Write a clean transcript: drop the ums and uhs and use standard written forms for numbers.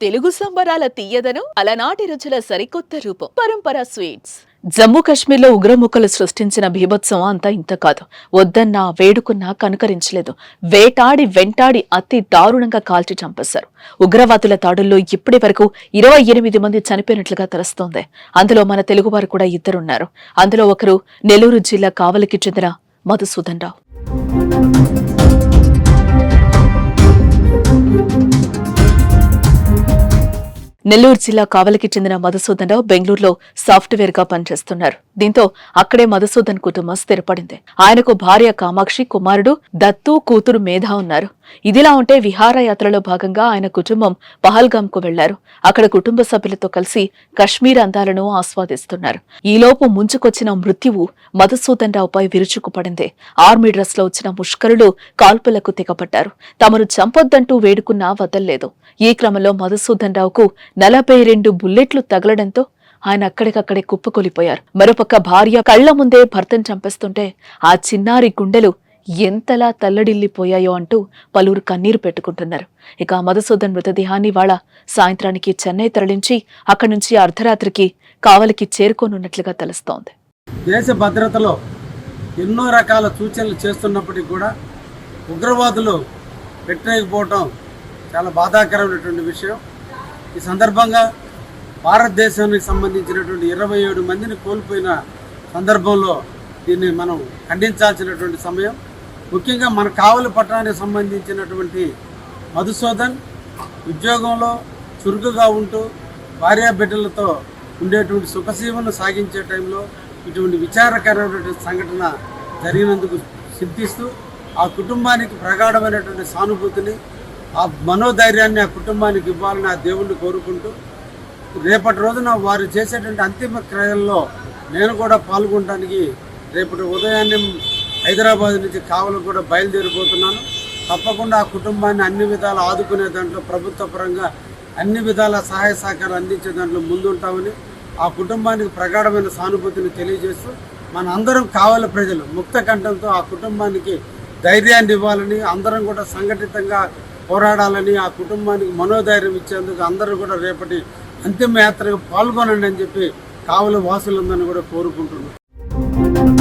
తెలుగు సంబరాల తీయదను అలనాటి రుచుల సరికొత్త రూపం పరంపర స్వీట్స్. జమ్మూ కశ్మీర్లో ఉగ్రముక్కలు సృష్టించిన బీభత్సం అంతా ఇంత కాదు. వద్దన్నా వేడుకున్నా కనుకరించలేదు. వేటాడి వెంటాడి అతి దారుణంగా కాల్చి చంపేశారు. ఉగ్రవాదుల దాడుల్లో ఇప్పటి వరకు 28 మంది చనిపోయినట్లుగా తెలుస్తోంది. అందులో మన తెలుగువారు కూడా ఇద్దరున్నారు. అందులో ఒకరు నెల్లూరు జిల్లా కావలికి చెందిన మధుసూదన్ రావు. నెల్లూరు జిల్లా కావలికి చెందిన మధుసూదన్ రావు బెంగళూరులో సాఫ్ట్వేర్ గా పనిచేస్తున్నారు. దీంతో అక్కడే మధుసూదన్ కుటుంబం స్థిరపడింది. ఆయనకు భార్య కామాక్షి, కుమారుడు దత్తు, కూతురు మేధా ఉన్నారు. ఇదిలా ఉంటే విహారయాత్రలో భాగంగా ఆయన కుటుంబం పహల్గామ్ కు వెళ్లారు. అక్కడ కుటుంబ సభ్యులతో కలిసి కశ్మీర్ అందాలను ఆస్వాదిస్తున్నారు. ఈలోపు ముంచుకొచ్చిన మృత్యువు మధుసూదన్ రావుపై విరుచుకుపడింది. ఆర్మీ డ్రెస్ లో వచ్చిన ముష్కరులు కాల్పులకు తెగపడ్డారు. తమను చంపొద్దంటూ వేడుకున్నా వదల్లేదు. ఈ క్రమంలో మధుసూదన్ రావుకు 42 బుల్లెట్లు తగలడంతో ఆయన అక్కడికక్కడే కుప్పకొలిపోయారు. మరోపక్క భార్య కళ్ల ముందే భర్తను చంపేస్తుంటే ఆ చిన్నారి గుండెలు ఎంతలా తల్లడిల్లిపోయాయో అంటూ పలువురు కన్నీరు పెట్టుకుంటున్నారు. ఇక మధుసూదన్ మృతదేహాన్ని వాళ్ళ సాయంత్రానికి చెన్నై తరలించి అక్కడి నుంచి అర్ధరాత్రికి కావలికి చేరుకోనున్నట్లుగా తెలుస్తోంది. దేశ భద్రతలో ఎన్నో రకాల సూచనలు చేస్తున్నప్పటికీ కూడా ఉగ్రవాదులు పెట్టలేకపోవటం చాలా బాధాకరమైనటువంటి విషయం. ఈ సందర్భంగా భారతదేశానికి సంబంధించినటువంటి 27 మందిని కోల్పోయిన సందర్భంలో దీన్ని మనం ఖండించాల్సినటువంటి సమయం. ముఖ్యంగా మన కావలి పట్టణానికి సంబంధించినటువంటి మధుసూదన్ ఉద్యోగంలో చురుకుగా ఉంటూ భార్యా బిడ్డలతో ఉండేటువంటి సుఖసీమను సాగించే టైంలో ఇటువంటి విచారకరమైనటువంటి సంఘటన జరిగినందుకు చింతిస్తూ ఆ కుటుంబానికి ప్రగాఢమైనటువంటి సానుభూతిని, ఆ మనోధైర్యాన్ని ఆ కుటుంబానికి ఇవ్వాలని ఆ దేవుణ్ణి కోరుకుంటూ రేపటి రోజున వారు చేసేటువంటి అంతిమ క్రియల్లో నేను కూడా పాల్గొనడానికి రేపటి ఉదయాన్నే హైదరాబాద్ నుంచి కావలి కూడా బయలుదేరిపోతున్నాను. తప్పకుండా ఆ కుటుంబాన్ని అన్ని విధాలు ఆదుకునే దాంట్లో ప్రభుత్వ పరంగా అన్ని విధాల సహాయ సహకారం అందించే దాంట్లో ముందుంటామని ఆ కుటుంబానికి ప్రగాఢమైన సానుభూతిని తెలియజేస్తూ మన అందరం కావలి ప్రజలు ముక్త కంఠంతో ఆ కుటుంబానికి ధైర్యాన్ని ఇవ్వాలని, అందరం కూడా సంఘటితంగా పోరాడాలని, ఆ కుటుంబానికి మనోధైర్యం ఇచ్చేందుకు అందరూ కూడా రేపటి అంతిమ యాత్రకు పాల్గొనండి అని చెప్పి కావలి వాసులందరినీ కూడా కోరుకుంటున్నాను.